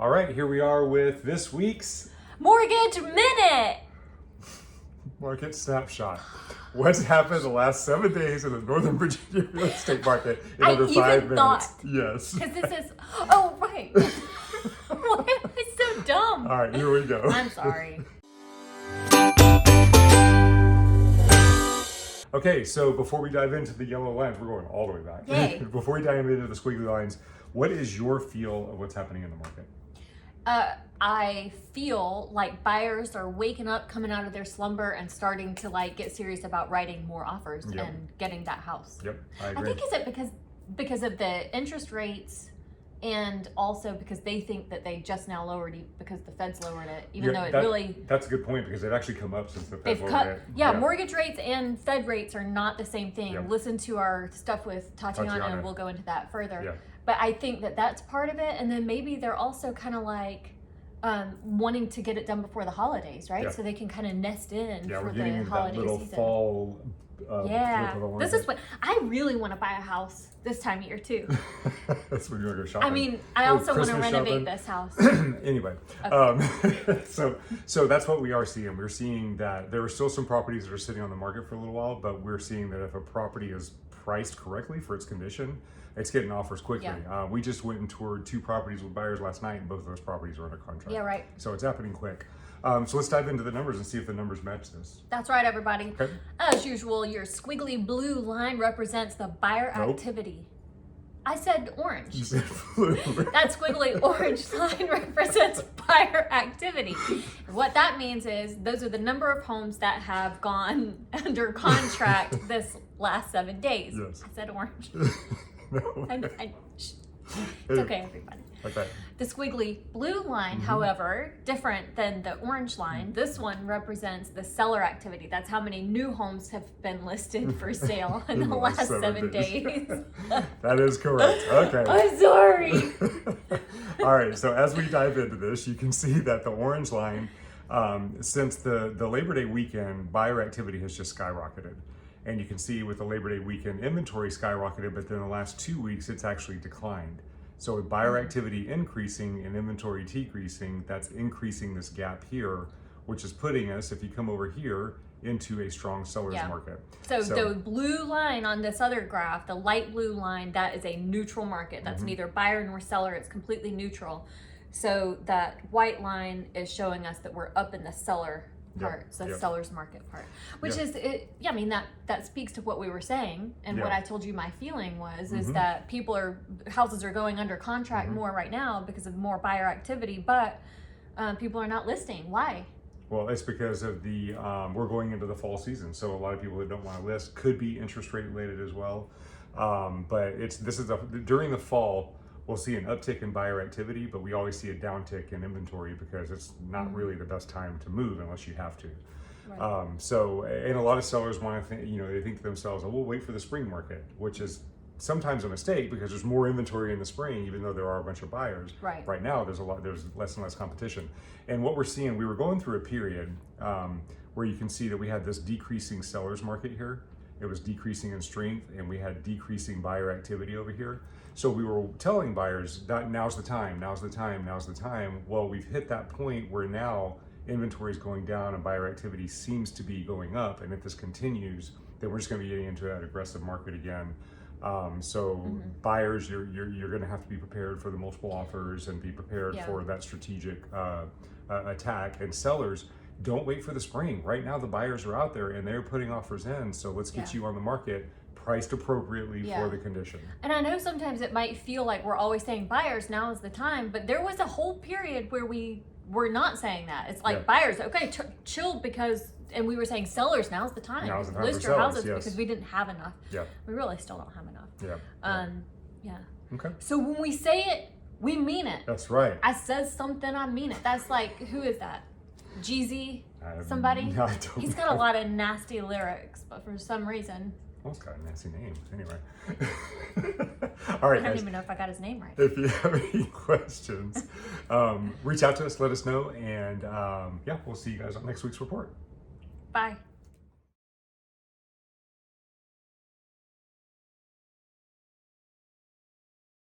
All right, here we are with this week's Mortgage Minute. Market Snapshot. What's happened the last 7 days in the Northern Virginia real estate market in under 5 minutes? Yes. Because this is, oh, right. Why am I so dumb? All right, here we go. I'm sorry. Okay, so before we dive into the yellow lines, we're going all the way back. Yay. Before we dive into the squiggly lines, what is your feel of what's happening in the market? I feel like buyers are waking up, coming out of their slumber, and starting to get serious about writing more offers and getting that house. Yep, I agree. I think is it because of the interest rates, and also because they think that they just now lowered it because the Fed's lowered it, even though that's a good point because they've actually come up since the Fed lowered it. Yeah, mortgage rates and Fed rates are not the same thing. Yep. Listen to our stuff with Tatiana, and we'll go into that further. Yeah. But I think that that's part of it, and then maybe they're also kind of wanting to get it done before the holidays, right? Yeah. So they can kind of nest in for we're getting the into holiday that little season. fall. This is what I really want to buy a house this time of year too. That's when you want to go shopping. I mean, I also want to Christmas renovate shopping. this house. Anyway, Okay. so that's what we are seeing. We're seeing that there are still some properties that are sitting on the market for a little while, but we're seeing that if a property is priced correctly for its condition, it's getting offers quickly. Yeah. We just went and toured 2 properties with buyers last night, and both of those properties are under contract. Yeah, right. So it's happening quick. So let's dive into the numbers and see if the numbers match this. That's right, everybody. Okay. As usual, your squiggly blue line represents the buyer activity. I said orange. You said blue. That squiggly orange line represents buyer activity. What that means is those are the number of homes that have gone under contract this last 7 days. Yes. I said orange. No. It's okay, everybody. Okay. The squiggly blue line, however, different than the orange line, this one represents the seller activity. That's how many new homes have been listed for sale in the last 7 days. That is correct. Okay. I'm sorry. All right, so as we dive into this, you can see that the orange line, since the Labor Day weekend, buyer activity has just skyrocketed. And you can see with the Labor Day weekend, inventory skyrocketed, but then the last 2 weeks, it's actually declined. So with buyer activity increasing and inventory decreasing, that's increasing this gap here, which is putting us, if you come over here, into a strong seller's market. So the blue line on this other graph, the light blue line, that is a neutral market. That's neither buyer nor seller. It's completely neutral. So that white line is showing us that we're up in the seller part, so seller's market part, which is it. Yeah, I mean that speaks to what we were saying, and what I told you my feeling was is that houses are going under contract more right now because of more buyer activity, but people are not listing. Why? Well, it's because of the we're going into the fall season, so a lot of people that don't want to list could be interest rate related as well. But during the fall. We'll see an uptick in buyer activity, but we always see a downtick in inventory because it's not really the best time to move unless you have to. Right. And a lot of sellers want to think, they think to themselves, oh, we'll wait for the spring market, which is sometimes a mistake because there's more inventory in the spring, even though there are a bunch of buyers. Right. Right now, there's less and less competition. And what we're seeing, we were going through a period where you can see that we had this decreasing seller's market here. It was decreasing in strength, and we had decreasing buyer activity over here. So we were telling buyers that now's the time, now's the time, now's the time. Well, we've hit that point where now inventory is going down and buyer activity seems to be going up. And if this continues, then we're just going to be getting into that aggressive market again. Buyers, you're going to have to be prepared for the multiple offers and be prepared for that strategic attack. And sellers, don't wait for the spring. Right now, the buyers are out there and they're putting offers in. So let's get you on the market priced appropriately for the condition. And I know sometimes it might feel like we're always saying buyers, now is the time, but there was a whole period where we were not saying that. It's like buyers, okay, chill and we were saying sellers, now's the time. Now's the time List for your sellers, houses because we didn't have enough. Yeah. We really still don't have enough. Yeah. Okay. So when we say it, we mean it. That's right. I says something, I mean it. That's like, who is that? Jeezy? Somebody? No, I don't He's got a lot of nasty lyrics, but for some reason. Well, it's got a nasty name. Anyway. All right, I don't even know if I got his name right. If you have any questions, reach out to us, let us know, and we'll see you guys on next week's report. Bye.